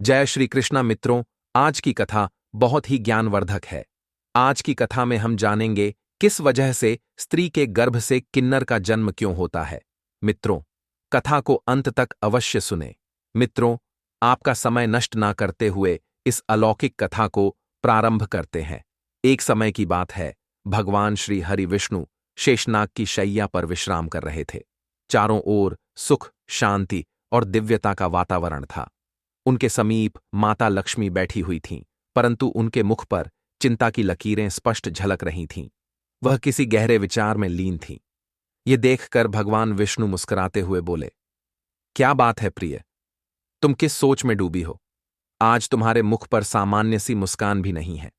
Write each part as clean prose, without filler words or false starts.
जय श्री कृष्णा मित्रों। आज की कथा बहुत ही ज्ञानवर्धक है। आज की कथा में हम जानेंगे किस वजह से स्त्री के गर्भ से किन्नर का जन्म क्यों होता है। मित्रों, कथा को अंत तक अवश्य सुने। मित्रों, आपका समय नष्ट ना करते हुए इस अलौकिक कथा को प्रारंभ करते हैं। एक समय की बात है, भगवान श्री हरि विष्णु शेषनाग की शैया पर विश्राम कर रहे थे। चारों ओर सुख, शांति और दिव्यता का वातावरण था। उनके समीप माता लक्ष्मी बैठी हुई थीं, परंतु उनके मुख पर चिंता की लकीरें स्पष्ट झलक रही थीं। वह किसी गहरे विचार में लीन थीं। ये देखकर भगवान विष्णु मुस्कुराते हुए बोले, क्या बात है प्रिय, तुम किस सोच में डूबी हो? आज तुम्हारे मुख पर सामान्य सी मुस्कान भी नहीं है।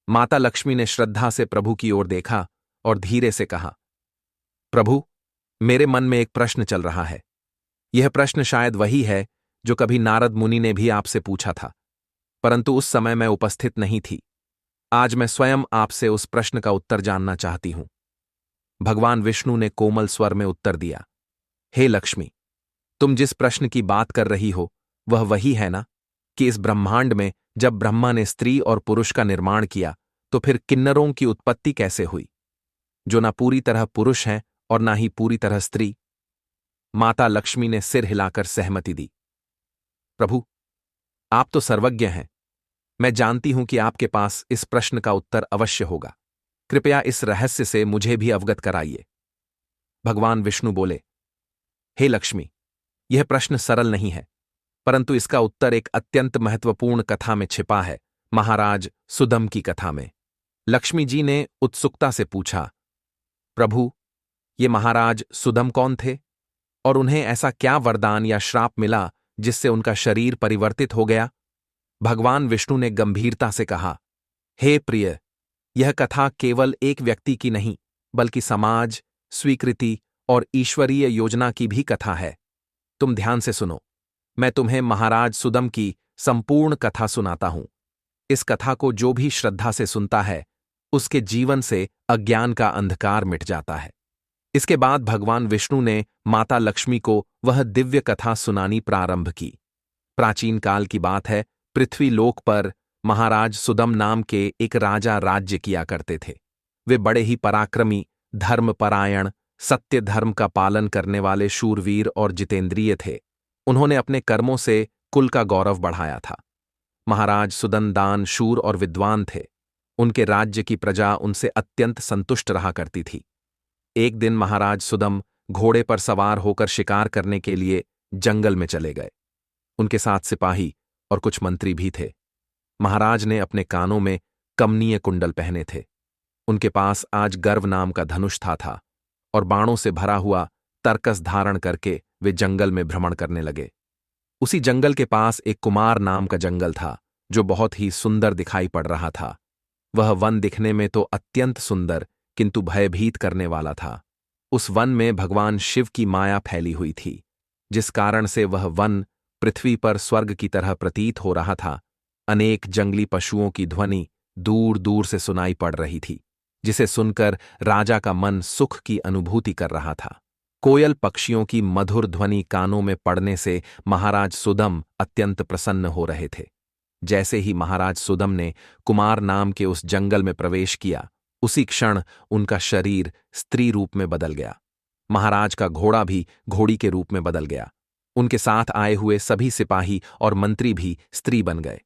माता लक्ष्मी ने श्रद्धा से प्रभु की ओर देखा और धीरे से कहा, प्रभु, मेरे मन में एक प्रश्न चल रहा है। यह प्रश्न शायद वही है जो कभी नारद मुनि ने भी आपसे पूछा था, परंतु उस समय मैं उपस्थित नहीं थी। आज मैं स्वयं आपसे उस प्रश्न का उत्तर जानना चाहती हूं। भगवान विष्णु ने कोमल स्वर में उत्तर दिया, हे लक्ष्मी, तुम जिस प्रश्न की बात कर रही हो वह वही है ना कि इस ब्रह्मांड में जब ब्रह्मा ने स्त्री और पुरुष का निर्माण किया तो फिर किन्नरों की उत्पत्ति कैसे हुई, जो ना पूरी तरह पुरुष हैं और ना ही पूरी तरह स्त्री? माता लक्ष्मी ने सिर हिलाकर सहमति दी। प्रभु, आप तो सर्वज्ञ हैं। मैं जानती हूं कि आपके पास इस प्रश्न का उत्तर अवश्य होगा। कृपया इस रहस्य से मुझे भी अवगत कराइए। भगवान विष्णु बोले, हे लक्ष्मी, यह प्रश्न सरल नहीं है, परंतु इसका उत्तर एक अत्यंत महत्वपूर्ण कथा में छिपा है, महाराज सुदम की कथा में। लक्ष्मी जी ने उत्सुकता से पूछा, प्रभु, ये महाराज सुदम कौन थे और उन्हें ऐसा क्या वरदान या श्राप मिला जिससे उनका शरीर परिवर्तित हो गया? भगवान विष्णु ने गंभीरता से कहा, हे प्रिय, यह कथा केवल एक व्यक्ति की नहीं, बल्कि समाज, स्वीकृति और ईश्वरीय योजना की भी कथा है। तुम ध्यान से सुनो। मैं तुम्हें महाराज सुदम की संपूर्ण कथा सुनाता हूं। इस कथा को जो भी श्रद्धा से सुनता है, उसके जीवन से अज्ञान का अंधकार मिट जाता है। इसके बाद भगवान विष्णु ने माता लक्ष्मी को वह दिव्य कथा सुनानी प्रारंभ की। प्राचीन काल की बात है, पृथ्वी लोक पर महाराज सुदम नाम के एक राजा राज्य किया करते थे। वे बड़े ही पराक्रमी, धर्मपरायण, सत्य धर्म का पालन करने वाले शूरवीर और जितेंद्रिय थे। उन्होंने अपने कर्मों से कुल का गौरव बढ़ाया था। महाराज सुदम दान, शूर और विद्वान थे। उनके राज्य की प्रजा उनसे अत्यंत संतुष्ट रहा करती थी। एक दिन महाराज सुदम घोड़े पर सवार होकर शिकार करने के लिए जंगल में चले गए। उनके साथ सिपाही और कुछ मंत्री भी थे। महाराज ने अपने कानों में कमनीय कुंडल पहने थे। उनके पास आज गर्व नाम का धनुष था और बाणों से भरा हुआ तरकस धारण करके वे जंगल में भ्रमण करने लगे। उसी जंगल के पास एक कुमार नाम का जंगल था, जो बहुत ही सुंदर दिखाई पड़ रहा था। वह वन दिखने में तो अत्यंत सुंदर, किंतु भयभीत करने वाला था। उस वन में भगवान शिव की माया फैली हुई थी, जिस कारण से वह वन पृथ्वी पर स्वर्ग की तरह प्रतीत हो रहा था। अनेक जंगली पशुओं की ध्वनि दूर दूर से सुनाई पड़ रही थी, जिसे सुनकर राजा का मन सुख की अनुभूति कर रहा था। कोयल पक्षियों की मधुर ध्वनि कानों में पड़ने से महाराज सुदम अत्यंत प्रसन्न हो रहे थे। जैसे ही महाराज सुदम ने कुमार नाम के उस जंगल में प्रवेश किया, उसी क्षण उनका शरीर स्त्री रूप में बदल गया। महाराज का घोड़ा भी घोड़ी के रूप में बदल गया। उनके साथ आए हुए सभी सिपाही और मंत्री भी स्त्री बन गए।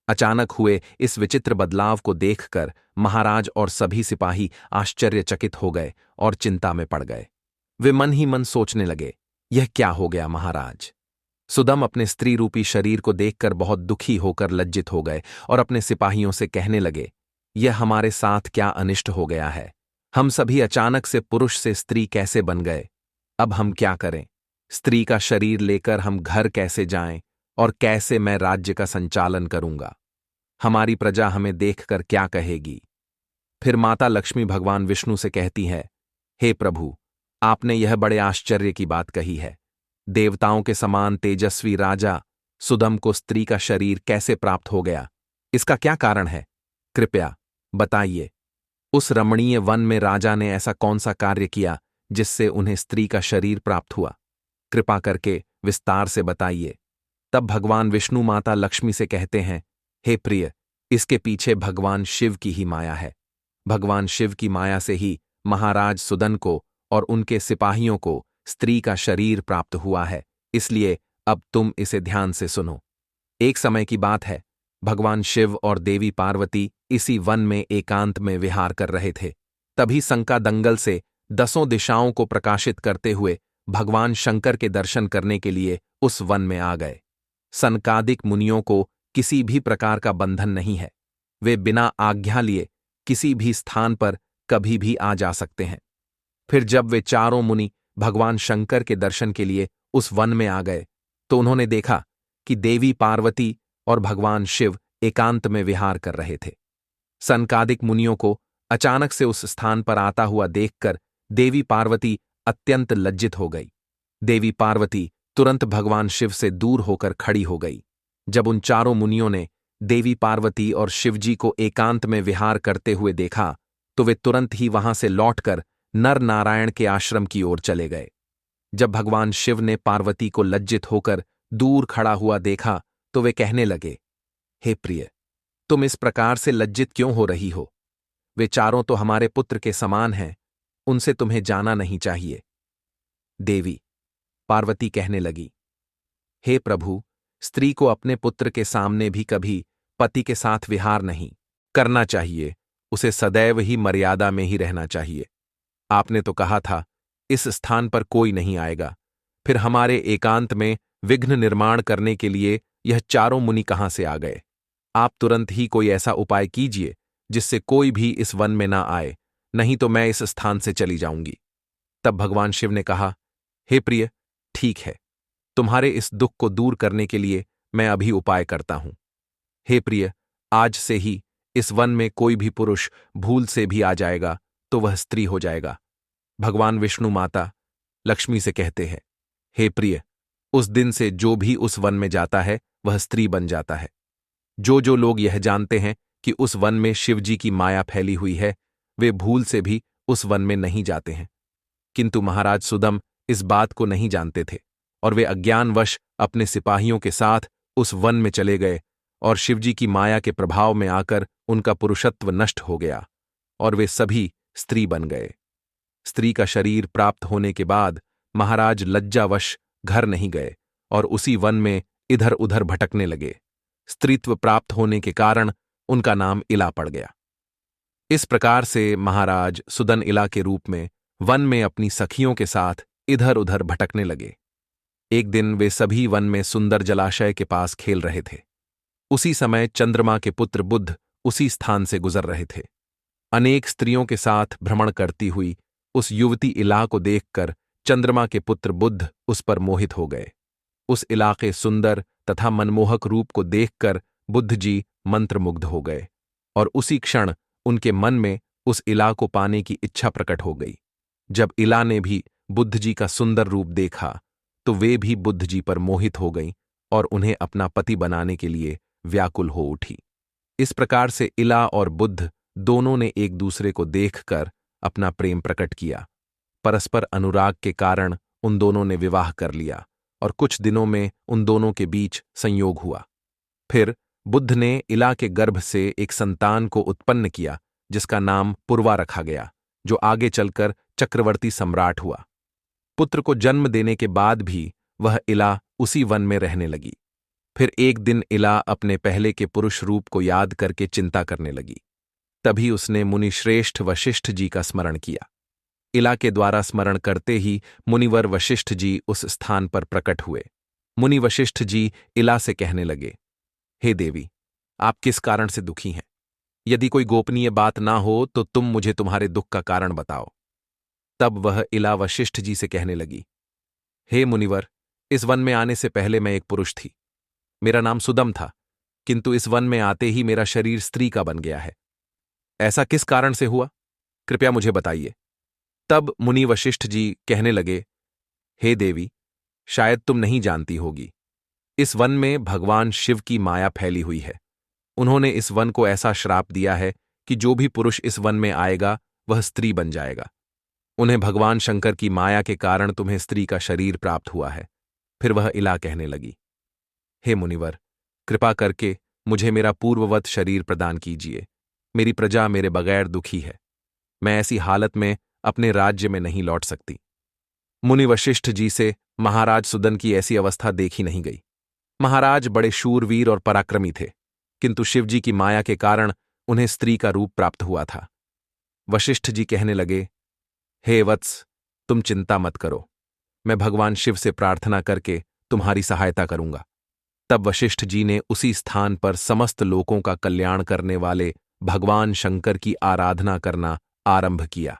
अचानक हुए इस विचित्र बदलाव को देखकर महाराज और सभी सिपाही आश्चर्यचकित हो गए और चिंता में पड़ गए। वे मन ही मन सोचने लगे, यह क्या हो गया महाराज? सुदम अपने स्त्री रूपी शरीर को देखकर बहुत दुखी होकर लज्जित हो गए और अपने सिपाहियों से कहने लगे, यह हमारे साथ क्या अनिष्ट हो गया है? हम सभी अचानक से पुरुष से स्त्री कैसे बन गए? अब हम क्या करें? स्त्री का शरीर लेकर हम घर कैसे जाएं और कैसे मैं राज्य का संचालन करूंगा? हमारी प्रजा हमें देखकर क्या कहेगी? फिर माता लक्ष्मी भगवान विष्णु से कहती है, हे प्रभु, आपने यह बड़े आश्चर्य की बात कही है। देवताओं के समान तेजस्वी राजा सुदम को स्त्री का शरीर कैसे प्राप्त हो गया? इसका क्या कारण है? कृपया बताइए। उस रमणीय वन में राजा ने ऐसा कौन सा कार्य किया जिससे उन्हें स्त्री का शरीर प्राप्त हुआ? कृपा करके विस्तार से बताइए। तब भगवान विष्णु माता लक्ष्मी से कहते हैं, हे प्रिय, इसके पीछे भगवान शिव की ही माया है। भगवान शिव की माया से ही महाराज सुदन को और उनके सिपाहियों को स्त्री का शरीर प्राप्त हुआ है, इसलिए अब तुम इसे ध्यान से सुनो। एक समय की बात है, भगवान शिव और देवी पार्वती इसी वन में एकांत में विहार कर रहे थे। तभी संका दंगल से 10 दिशाओं को प्रकाशित करते हुए भगवान शंकर के दर्शन करने के लिए उस वन में आ गए। सनकादिक मुनियों को किसी भी प्रकार का बंधन नहीं है, वे बिना आज्ञा लिए किसी भी स्थान पर कभी भी आ जा सकते हैं। फिर जब वे चारों मुनि भगवान शंकर के दर्शन के लिए उस वन में आ गए तो उन्होंने देखा कि देवी पार्वती और भगवान शिव एकांत में विहार कर रहे थे। सनकादिक मुनियों को अचानक से उस स्थान पर आता हुआ देखकर देवी पार्वती अत्यंत लज्जित हो गई। देवी पार्वती तुरंत भगवान शिव से दूर होकर खड़ी हो गई। जब उन चारों मुनियों ने देवी पार्वती और शिवजी को एकांत में विहार करते हुए देखा तो वे तुरंत ही वहां से लौटकर नर नारायण के आश्रम की ओर चले गए। जब भगवान शिव ने पार्वती को लज्जित होकर दूर खड़ा हुआ देखा तो वे कहने लगे, हे प्रिय, तुम इस प्रकार से लज्जित क्यों हो रही हो? वे चारों तो हमारे पुत्र के समान हैं, उनसे तुम्हें जाना नहीं चाहिए। देवी पार्वती कहने लगी, हे प्रभु, स्त्री को अपने पुत्र के सामने भी कभी पति के साथ विहार नहीं करना चाहिए, उसे सदैव ही मर्यादा में ही रहना चाहिए। आपने तो कहा था इस स्थान पर कोई नहीं आएगा, फिर हमारे एकांत में विघ्न निर्माण करने के लिए यह चारों मुनि कहां से आ गए? आप तुरंत ही कोई ऐसा उपाय कीजिए जिससे कोई भी इस वन में ना आए, नहीं तो मैं इस स्थान से चली जाऊंगी। तब भगवान शिव ने कहा, हे प्रिय, ठीक है, तुम्हारे इस दुख को दूर करने के लिए मैं अभी उपाय करता हूं। हे प्रिय, आज से ही इस वन में कोई भी पुरुष भूल से भी आ जाएगा तो वह स्त्री हो जाएगा। भगवान विष्णु माता लक्ष्मी से कहते हैं, हे प्रिय, उस दिन से जो भी उस वन में जाता है वह स्त्री बन जाता है। जो जो लोग यह जानते हैं कि उस वन में शिवजी की माया फैली हुई है, वे भूल से भी उस वन में नहीं जाते हैं। किंतु महाराज सुदम इस बात को नहीं जानते थे और वे अज्ञानवश अपने सिपाहियों के साथ उस वन में चले गए और शिवजी की माया के प्रभाव में आकर उनका पुरुषत्व नष्ट हो गया और वे सभी स्त्री बन गए। स्त्री का शरीर प्राप्त होने के बाद महाराज लज्जावश घर नहीं गए और उसी वन में इधर उधर भटकने लगे। स्त्रीत्व प्राप्त होने के कारण उनका नाम इला पड़ गया। इस प्रकार से महाराज सुदन इला के रूप में वन में अपनी सखियों के साथ इधर उधर भटकने लगे। एक दिन वे सभी वन में सुंदर जलाशय के पास खेल रहे थे। उसी समय चंद्रमा के पुत्र बुध उसी स्थान से गुजर रहे थे। अनेक स्त्रियों के साथ भ्रमण करती हुई उस युवती इला को देखकर चंद्रमा के पुत्र बुध उस पर मोहित हो गए। उस इला के सुंदर तथा मनमोहक रूप को देखकर बुद्ध जी मंत्रमुग्ध हो गए और उसी क्षण उनके मन में उस इला को पाने की इच्छा प्रकट हो गई। जब इला ने भी बुद्ध जी का सुंदर रूप देखा तो वे भी बुद्ध जी पर मोहित हो गईं और उन्हें अपना पति बनाने के लिए व्याकुल हो उठी। इस प्रकार से इला और बुद्ध दोनों ने एक दूसरे को देखकर अपना प्रेम प्रकट किया। परस्पर अनुराग के कारण उन दोनों ने विवाह कर लिया और कुछ दिनों में उन दोनों के बीच संयोग हुआ। फिर बुद्ध ने इला के गर्भ से एक संतान को उत्पन्न किया जिसका नाम पुरवा रखा गया, जो आगे चलकर चक्रवर्ती सम्राट हुआ। पुत्र को जन्म देने के बाद भी वह इला उसी वन में रहने लगी। फिर एक दिन इला अपने पहले के पुरुष रूप को याद करके चिंता करने लगी। तभी उसने मुनिश्रेष्ठ वशिष्ठ जी का स्मरण किया। इला के द्वारा स्मरण करते ही मुनिवर वशिष्ठ जी उस स्थान पर प्रकट हुए। मुनि वशिष्ठ जी इला से कहने लगे, हे देवी, आप किस कारण से दुखी हैं? यदि कोई गोपनीय बात ना हो तो तुम मुझे तुम्हारे दुख का कारण बताओ। तब वह इला वशिष्ठ जी से कहने लगी, हे मुनिवर, इस वन में आने से पहले मैं एक पुरुष थी। मेरा नाम सुदम था, किंतु इस वन में आते ही मेरा शरीर स्त्री का बन गया है। ऐसा किस कारण से हुआ? कृपया मुझे बताइए। तब मुनि वशिष्ठ जी कहने लगे, हे देवी, शायद तुम नहीं जानती होगी, इस वन में भगवान शिव की माया फैली हुई है। उन्होंने इस वन को ऐसा श्राप दिया है कि जो भी पुरुष इस वन में आएगा वह स्त्री बन जाएगा। उन्हें भगवान शंकर की माया के कारण तुम्हें स्त्री का शरीर प्राप्त हुआ है। फिर वह इला कहने लगी, हे मुनिवर, कृपा करके मुझे मेरा पूर्ववत शरीर प्रदान कीजिए। मेरी प्रजा मेरे बगैर दुखी है। मैं ऐसी हालत में अपने राज्य में नहीं लौट सकती। मुनि वशिष्ठ जी से महाराज सुदन की ऐसी अवस्था देखी नहीं गई। महाराज बड़े शूरवीर और पराक्रमी थे, किंतु शिवजी की माया के कारण उन्हें स्त्री का रूप प्राप्त हुआ था। वशिष्ठ जी कहने लगे, हे वत्स, तुम चिंता मत करो। मैं भगवान शिव से प्रार्थना करके तुम्हारी सहायता करूंगा। तब वशिष्ठ जी ने उसी स्थान पर समस्त लोकों का कल्याण करने वाले भगवान शंकर की आराधना करना आरंभ किया।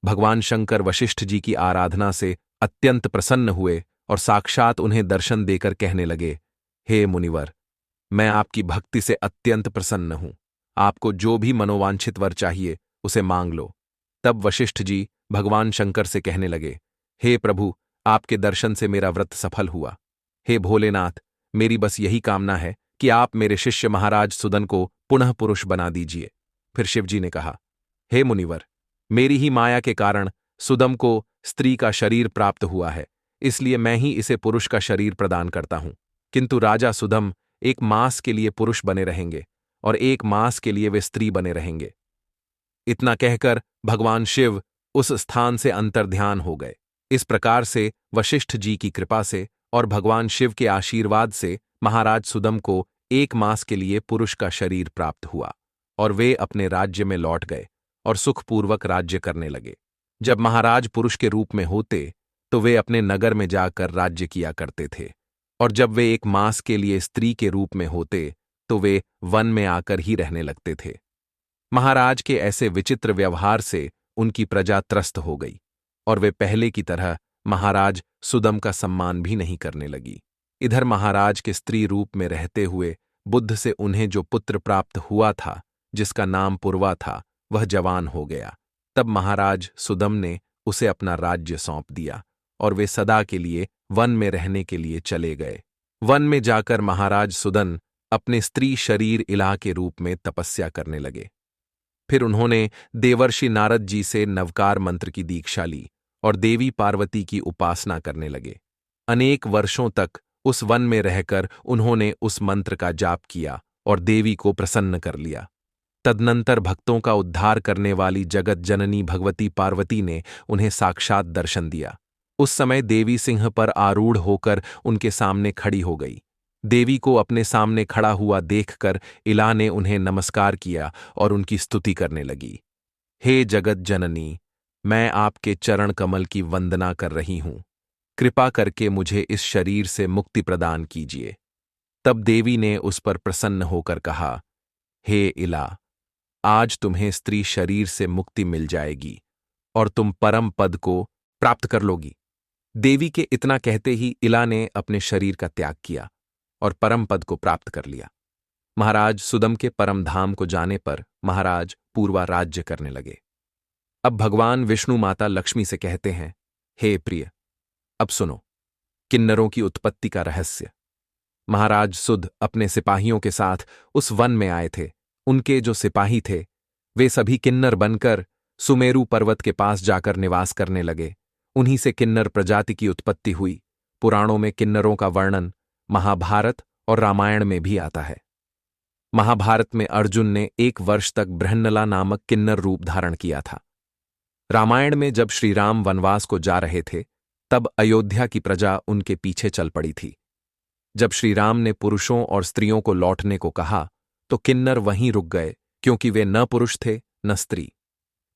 भगवान शंकर वशिष्ठ जी की आराधना से अत्यंत प्रसन्न हुए और साक्षात उन्हें दर्शन देकर कहने लगे, हे मुनिवर, मैं आपकी भक्ति से अत्यंत प्रसन्न हूं। आपको जो भी मनोवांछित वर चाहिए उसे मांग लो। तब वशिष्ठ जी भगवान शंकर से कहने लगे, हे प्रभु, आपके दर्शन से मेरा व्रत सफल हुआ। हे भोलेनाथ, मेरी बस यही कामना है कि आप मेरे शिष्य महाराज सुदन को पुनः पुरुष बना दीजिए। फिर शिवजी ने कहा, हे मुनिवर, मेरी ही माया के कारण सुदम को स्त्री का शरीर प्राप्त हुआ है, इसलिए मैं ही इसे पुरुष का शरीर प्रदान करता हूं। किंतु राजा सुदम एक मास के लिए पुरुष बने रहेंगे और एक मास के लिए वे स्त्री बने रहेंगे। इतना कहकर भगवान शिव उस स्थान से अंतर्ध्यान हो गए। इस प्रकार से वशिष्ठ जी की कृपा से और भगवान शिव के आशीर्वाद से महाराज सुदम को एक मास के लिए पुरुष का शरीर प्राप्त हुआ और वे अपने राज्य में लौट गए और सुखपूर्वक राज्य करने लगे। जब महाराज पुरुष के रूप में होते तो वे अपने नगर में जाकर राज्य किया करते थे, और जब वे एक मास के लिए स्त्री के रूप में होते तो वे वन में आकर ही रहने लगते थे। महाराज के ऐसे विचित्र व्यवहार से उनकी प्रजा त्रस्त हो गई और वे पहले की तरह महाराज सुदम का सम्मान भी नहीं करने लगी। इधर महाराज के स्त्री रूप में रहते हुए बुद्ध से उन्हें जो पुत्र प्राप्त हुआ था, जिसका नाम पूर्वा था, वह जवान हो गया। तब महाराज सुदम ने उसे अपना राज्य सौंप दिया और वे सदा के लिए वन में रहने के लिए चले गए। वन में जाकर महाराज सुदन अपने स्त्री शरीर इला के रूप में तपस्या करने लगे। फिर उन्होंने देवर्षि नारद जी से नवकार मंत्र की दीक्षा ली और देवी पार्वती की उपासना करने लगे। अनेक वर्षों तक उस वन में रहकर उन्होंने उस मंत्र का जाप किया और देवी को प्रसन्न कर लिया। तदनंतर भक्तों का उद्धार करने वाली जगत जननी भगवती पार्वती ने उन्हें साक्षात दर्शन दिया। उस समय देवी सिंह पर आरूढ़ होकर उनके सामने खड़ी हो गई। देवी को अपने सामने खड़ा हुआ देखकर इला ने उन्हें नमस्कार किया और उनकी स्तुति करने लगी। हे जगत जननी, मैं आपके चरण कमल की वंदना कर रही हूं। कृपा करके मुझे इस शरीर से मुक्ति प्रदान कीजिए। तब देवी ने उस पर प्रसन्न होकर कहा, हे इला, आज तुम्हें स्त्री शरीर से मुक्ति मिल जाएगी और तुम परम पद को प्राप्त कर लोगी। देवी के इतना कहते ही इला ने अपने शरीर का त्याग किया और परम पद को प्राप्त कर लिया। महाराज सुदम के परम धाम को जाने पर महाराज पूर्वा राज्य करने लगे। अब भगवान विष्णु माता लक्ष्मी से कहते हैं, हे प्रिय, अब सुनो किन्नरों की उत्पत्ति का रहस्य। महाराज सुद अपने सिपाहियों के साथ उस वन में आए थे। उनके जो सिपाही थे वे सभी किन्नर बनकर सुमेरु पर्वत के पास जाकर निवास करने लगे। उन्हीं से किन्नर प्रजाति की उत्पत्ति हुई। पुराणों में किन्नरों का वर्णन महाभारत और रामायण में भी आता है। महाभारत में अर्जुन ने 1 वर्ष तक बृहन्नला नामक किन्नर रूप धारण किया था। रामायण में जब श्री राम वनवास को जा रहे थे तब अयोध्या की प्रजा उनके पीछे चल पड़ी थी। जब श्री राम ने पुरुषों और स्त्रियों को लौटने को कहा तो किन्नर वहीं रुक गए, क्योंकि वे न पुरुष थे न स्त्री।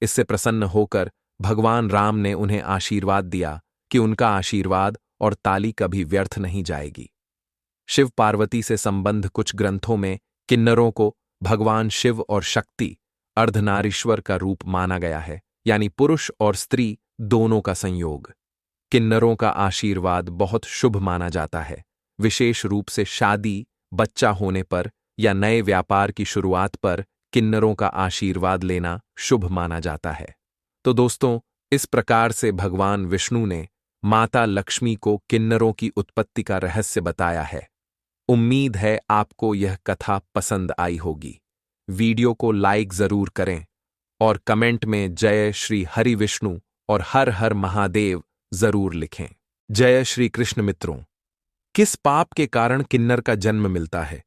इससे प्रसन्न होकर भगवान राम ने उन्हें आशीर्वाद दिया कि उनका आशीर्वाद और ताली कभी व्यर्थ नहीं जाएगी। शिव पार्वती से संबंध कुछ ग्रंथों में किन्नरों को भगवान शिव और शक्ति अर्धनारीश्वर का रूप माना गया है, यानी पुरुष और स्त्री दोनों का संयोग। किन्नरों का आशीर्वाद बहुत शुभ माना जाता है। विशेष रूप से शादी, बच्चा होने पर या नए व्यापार की शुरुआत पर किन्नरों का आशीर्वाद लेना शुभ माना जाता है। तो दोस्तों, इस प्रकार से भगवान विष्णु ने माता लक्ष्मी को किन्नरों की उत्पत्ति का रहस्य बताया है। उम्मीद है आपको यह कथा पसंद आई होगी। वीडियो को लाइक जरूर करें और कमेंट में जय श्री हरि विष्णु और हर हर महादेव जरूर लिखें। जय श्री कृष्ण मित्रों। किस पाप के कारण किन्नर का जन्म मिलता है?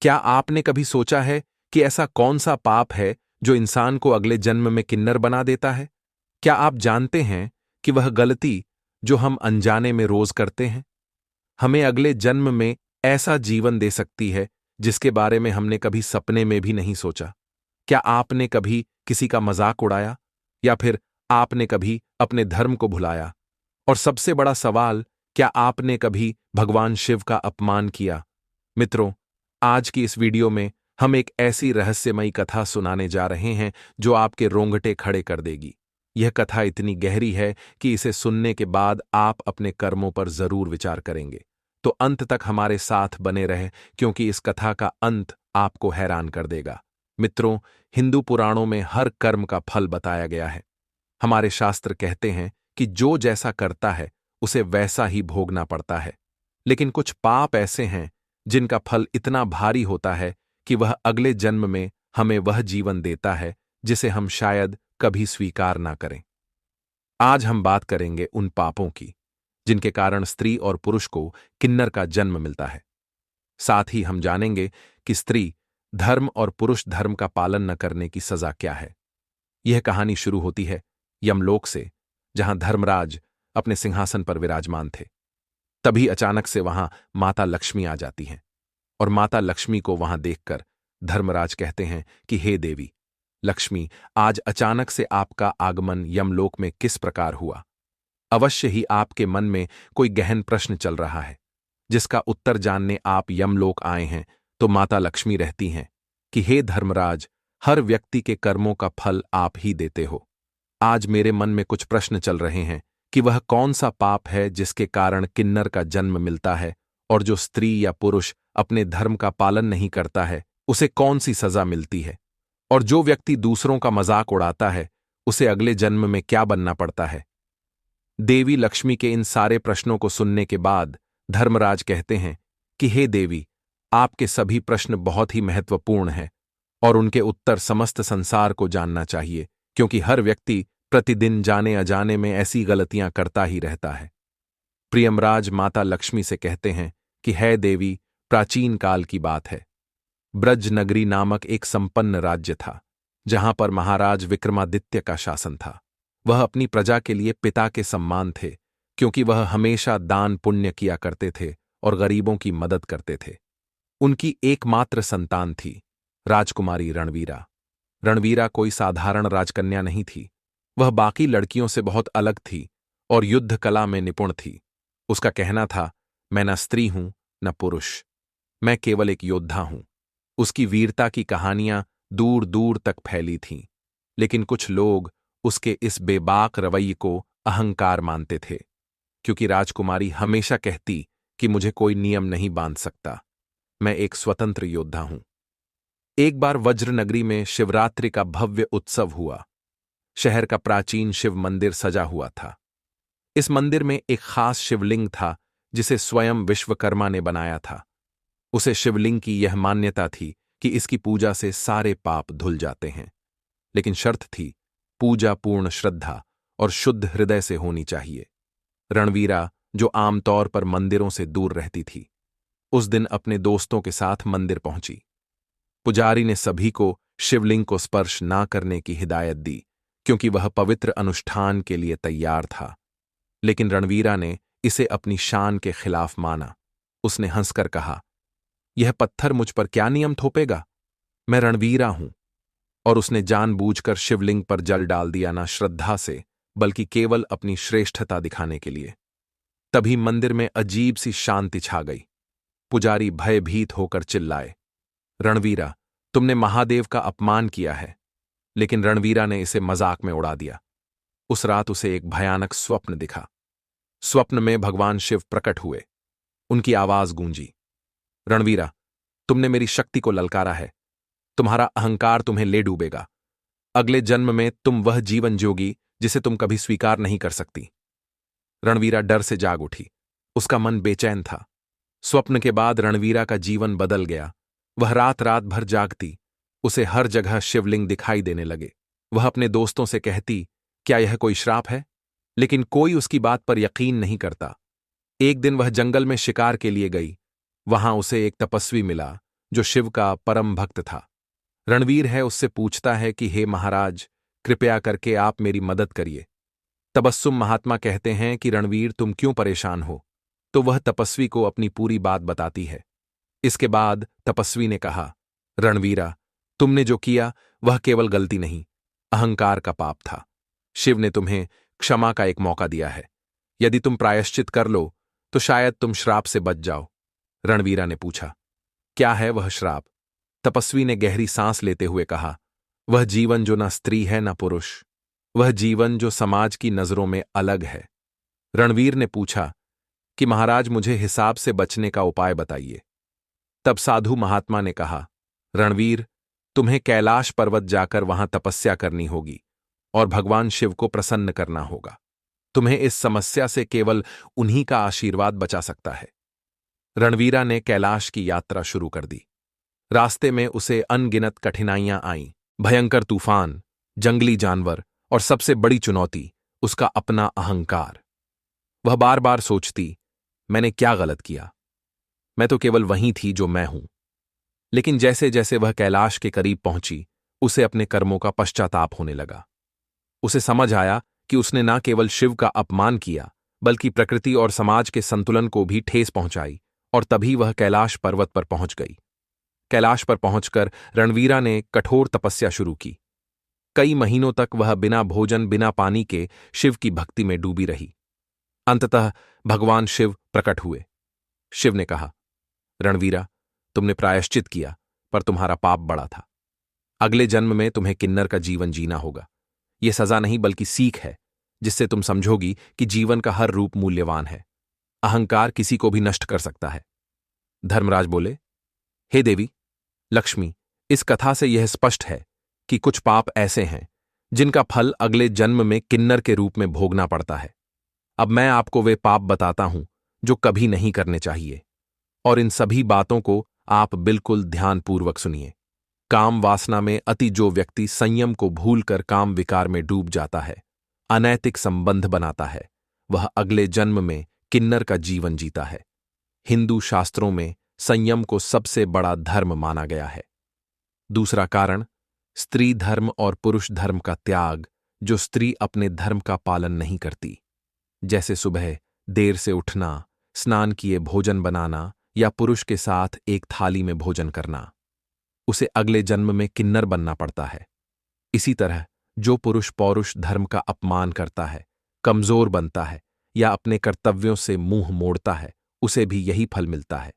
क्या आपने कभी सोचा है कि ऐसा कौन सा पाप है जो इंसान को अगले जन्म में किन्नर बना देता है? क्या आप जानते हैं कि वह गलती जो हम अनजाने में रोज करते हैं हमें अगले जन्म में ऐसा जीवन दे सकती है जिसके बारे में हमने कभी सपने में भी नहीं सोचा? क्या आपने कभी किसी का मजाक उड़ाया या फिर आपने कभी अपने धर्म को भुलाया? और सबसे बड़ा सवाल, क्या आपने कभी भगवान शिव का अपमान किया? मित्रों, आज की इस वीडियो में हम एक ऐसी रहस्यमयी कथा सुनाने जा रहे हैं जो आपके रोंगटे खड़े कर देगी। यह कथा इतनी गहरी है कि इसे सुनने के बाद आप अपने कर्मों पर जरूर विचार करेंगे। तो अंत तक हमारे साथ बने रहे क्योंकि इस कथा का अंत आपको हैरान कर देगा। मित्रों, हिंदू पुराणों में हर कर्म का फल बताया गया है। हमारे शास्त्र कहते हैं कि जो जैसा करता है उसे वैसा ही भोगना पड़ता है। लेकिन कुछ पाप ऐसे हैं जिनका फल इतना भारी होता है कि वह अगले जन्म में हमें वह जीवन देता है जिसे हम शायद कभी स्वीकार ना करें। आज हम बात करेंगे उन पापों की जिनके कारण स्त्री और पुरुष को किन्नर का जन्म मिलता है। साथ ही हम जानेंगे कि स्त्री धर्म और पुरुष धर्म का पालन न करने की सजा क्या है। यह कहानी शुरू होती है यमलोक से, जहां धर्मराज अपने सिंहासन पर विराजमान थे। तभी अचानक से वहां माता लक्ष्मी आ जाती हैं और माता लक्ष्मी को वहां देखकर धर्मराज कहते हैं कि हे देवी लक्ष्मी, आज अचानक से आपका आगमन यमलोक में किस प्रकार हुआ? अवश्य ही आपके मन में कोई गहन प्रश्न चल रहा है जिसका उत्तर जानने आप यमलोक आए हैं। तो माता लक्ष्मी रहती हैं कि हे धर्मराज, हर व्यक्ति के कर्मों का फल आप ही देते हो। आज मेरे मन में कुछ प्रश्न चल रहे हैं कि वह कौन सा पाप है जिसके कारण किन्नर का जन्म मिलता है, और जो स्त्री या पुरुष अपने धर्म का पालन नहीं करता है उसे कौन सी सजा मिलती है, और जो व्यक्ति दूसरों का मजाक उड़ाता है उसे अगले जन्म में क्या बनना पड़ता है। देवी लक्ष्मी के इन सारे प्रश्नों को सुनने के बाद धर्मराज कहते हैं कि हे देवी, आपके सभी प्रश्न बहुत ही महत्वपूर्ण हैं और उनके उत्तर समस्त संसार को जानना चाहिए, क्योंकि हर व्यक्ति प्रतिदिन जाने अजाने में ऐसी गलतियां करता ही रहता है। प्रियमराज माता लक्ष्मी से कहते हैं कि है देवी, प्राचीन काल की बात है। ब्रज नगरी नामक एक संपन्न राज्य था जहां पर महाराज विक्रमादित्य का शासन था। वह अपनी प्रजा के लिए पिता के सम्मान थे, क्योंकि वह हमेशा दान पुण्य किया करते थे और गरीबों की मदद करते थे। उनकी एकमात्र संतान थी राजकुमारी रणवीरा। रणवीरा कोई साधारण राजकन्या नहीं थी। वह बाकी लड़कियों से बहुत अलग थी और युद्ध कला में निपुण थी। उसका कहना था, मैं न स्त्री हूं न पुरुष, मैं केवल एक योद्धा हूं। उसकी वीरता की कहानियां दूर दूर तक फैली थीं, लेकिन कुछ लोग उसके इस बेबाक रवैये को अहंकार मानते थे, क्योंकि राजकुमारी हमेशा कहती कि मुझे कोई नियम नहीं बांध सकता, मैं एक स्वतंत्र योद्धा हूं। एक बार वज्रनगरी में शिवरात्रि का भव्य उत्सव हुआ। शहर का प्राचीन शिव मंदिर सजा हुआ था। इस मंदिर में एक खास शिवलिंग था जिसे स्वयं विश्वकर्मा ने बनाया था। उसे शिवलिंग की यह मान्यता थी कि इसकी पूजा से सारे पाप धुल जाते हैं, लेकिन शर्त थी, पूजा पूर्ण श्रद्धा और शुद्ध हृदय से होनी चाहिए। रणवीरा, जो आमतौर पर मंदिरों से दूर रहती थी, उस दिन अपने दोस्तों के साथ मंदिर पहुंची। पुजारी ने सभी को शिवलिंग को स्पर्श ना करने की हिदायत दी, क्योंकि वह पवित्र अनुष्ठान के लिए तैयार था। लेकिन रणवीरा ने इसे अपनी शान के खिलाफ माना। उसने हंसकर कहा, यह पत्थर मुझ पर क्या नियम थोपेगा? मैं रणवीरा हूं। और उसने जानबूझकर शिवलिंग पर जल डाल दिया, ना श्रद्धा से बल्कि केवल अपनी श्रेष्ठता दिखाने के लिए। तभी मंदिर में अजीब सी शांति छा गई। पुजारी भयभीत होकर चिल्लाए, रणवीरा, तुमने महादेव का अपमान किया है। लेकिन रणवीरा ने इसे मजाक में उड़ा दिया। उस रात उसे एक भयानक स्वप्न दिखा। स्वप्न में भगवान शिव प्रकट हुए। उनकी आवाज गूंजी, रणवीरा, तुमने मेरी शक्ति को ललकारा है। तुम्हारा अहंकार तुम्हें ले डूबेगा। अगले जन्म में तुम वह जीवन जियोगी जिसे तुम कभी स्वीकार नहीं कर सकती। रणवीरा डर से जाग उठी। उसका मन बेचैन था। स्वप्न के बाद रणवीरा का जीवन बदल गया। वह रात रात भर जागती। उसे हर जगह शिवलिंग दिखाई देने लगे। वह अपने दोस्तों से कहती, क्या यह कोई श्राप है? लेकिन कोई उसकी बात पर यकीन नहीं करता। एक दिन वह जंगल में शिकार के लिए गई। वहां उसे एक तपस्वी मिला जो शिव का परम भक्त था। रणवीर है उससे पूछता है कि हे महाराज, कृपया करके आप मेरी मदद करिए। तबस्सुम महात्मा कहते हैं कि रणवीर, तुम क्यों परेशान हो? तो वह तपस्वी को अपनी पूरी बात बताती है। इसके बाद तपस्वी ने कहा, रणवीरा, तुमने जो किया वह केवल गलती नहीं, अहंकार का पाप था। शिव ने तुम्हें क्षमा का एक मौका दिया है। यदि तुम प्रायश्चित कर लो तो शायद तुम श्राप से बच जाओ। रणवीरा ने पूछा, क्या है वह श्राप? तपस्वी ने गहरी सांस लेते हुए कहा, वह जीवन जो न स्त्री है न पुरुष, वह जीवन जो समाज की नजरों में अलग है। रणवीर ने पूछा कि महाराज, मुझे हिसाब से बचने का उपाय बताइए। तब साधु महात्मा ने कहा, रणवीर, तुम्हें कैलाश पर्वत जाकर वहां तपस्या करनी होगी और भगवान शिव को प्रसन्न करना होगा। तुम्हें इस समस्या से केवल उन्हीं का आशीर्वाद बचा सकता है। रणवीरा ने कैलाश की यात्रा शुरू कर दी। रास्ते में उसे अनगिनत कठिनाइयां आईं, भयंकर तूफान, जंगली जानवर और सबसे बड़ी चुनौती उसका अपना अहंकार। वह बार बार सोचती, मैंने क्या गलत किया? मैं तो केवल वही थी जो मैं हूं। लेकिन जैसे जैसे वह कैलाश के करीब पहुंची, उसे अपने कर्मों का पश्चाताप होने लगा। उसे समझ आया कि उसने न केवल शिव का अपमान किया, बल्कि प्रकृति और समाज के संतुलन को भी ठेस पहुंचाई, और तभी वह कैलाश पर्वत पर पहुंच गई। कैलाश पर पहुंचकर रणवीरा ने कठोर तपस्या शुरू की। कई महीनों तक वह बिना भोजन बिना पानी के शिव की भक्ति में डूबी रही। अंततः भगवान शिव प्रकट हुए। शिव ने कहा, रणवीरा, तुमने प्रायश्चित किया, पर तुम्हारा पाप बड़ा था। अगले जन्म में तुम्हें किन्नर का जीवन जीना होगा। यह सजा नहीं बल्कि सीख है, जिससे तुम समझोगी कि जीवन का हर रूप मूल्यवान है। अहंकार किसी को भी नष्ट कर सकता है। धर्मराज बोले, हे देवी लक्ष्मी, इस कथा से यह स्पष्ट है कि कुछ पाप ऐसे हैं जिनका फल अगले जन्म में किन्नर के रूप में भोगना पड़ता है। अब मैं आपको वे पाप बताता हूं जो कभी नहीं करने चाहिए, और इन सभी बातों को आप बिल्कुल ध्यानपूर्वक सुनिए। काम वासना में अति जो व्यक्ति संयम को भूलकर काम विकार में डूब जाता है, अनैतिक संबंध बनाता है, वह अगले जन्म में किन्नर का जीवन जीता है। हिंदू शास्त्रों में संयम को सबसे बड़ा धर्म माना गया है। दूसरा कारण, स्त्री धर्म और पुरुष धर्म का त्याग, जो स्त्री अपने धर्म का पालन नहीं करती, जैसे सुबह देर से उठना, स्नान किए भोजन बनाना या पुरुष के साथ एक थाली में भोजन करना, उसे अगले जन्म में किन्नर बनना पड़ता है। इसी तरह जो पुरुष पौरुष धर्म का अपमान करता है, कमजोर बनता है या अपने कर्तव्यों से मुंह मोड़ता है, उसे भी यही फल मिलता है।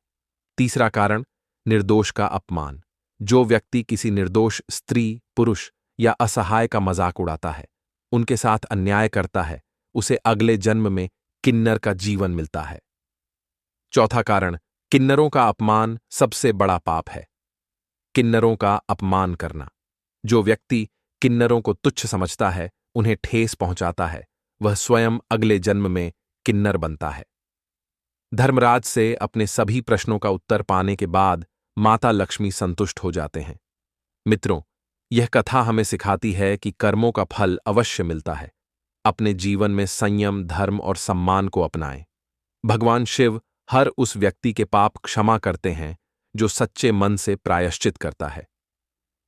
तीसरा कारण, निर्दोष का अपमान। जो व्यक्ति किसी निर्दोष स्त्री, पुरुष या असहाय का मजाक उड़ाता है, उनके साथ अन्याय करता है, उसे अगले जन्म में किन्नर का जीवन मिलता है। चौथा कारण, किन्नरों का अपमान सबसे बड़ा पाप है। किन्नरों का अपमान करना। जो व्यक्ति किन्नरों को तुच्छ समझता है, उन्हें ठेस पहुंचाता है, वह स्वयं अगले जन्म में किन्नर बनता है। धर्मराज से अपने सभी प्रश्नों का उत्तर पाने के बाद माता लक्ष्मी संतुष्ट हो जाते हैं। मित्रों, यह कथा हमें सिखाती है कि कर्मों का फल अवश्य मिलता है। अपने जीवन में संयम, धर्म और सम्मान को अपनाएं। भगवान शिव हर उस व्यक्ति के पाप क्षमा करते हैं जो सच्चे मन से प्रायश्चित करता है।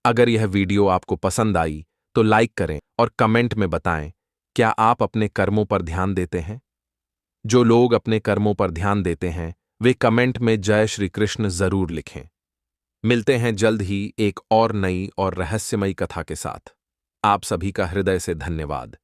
अगर यह वीडियो आपको पसंद आई तो लाइक करें और कमेंट में बताएं, क्या आप अपने कर्मों पर ध्यान देते हैं? जो लोग अपने कर्मों पर ध्यान देते हैं, वे कमेंट में जय श्री कृष्ण जरूर लिखें। मिलते हैं जल्द ही एक और नई और रहस्यमयी कथा के साथ। आप सभी का हृदय से धन्यवाद।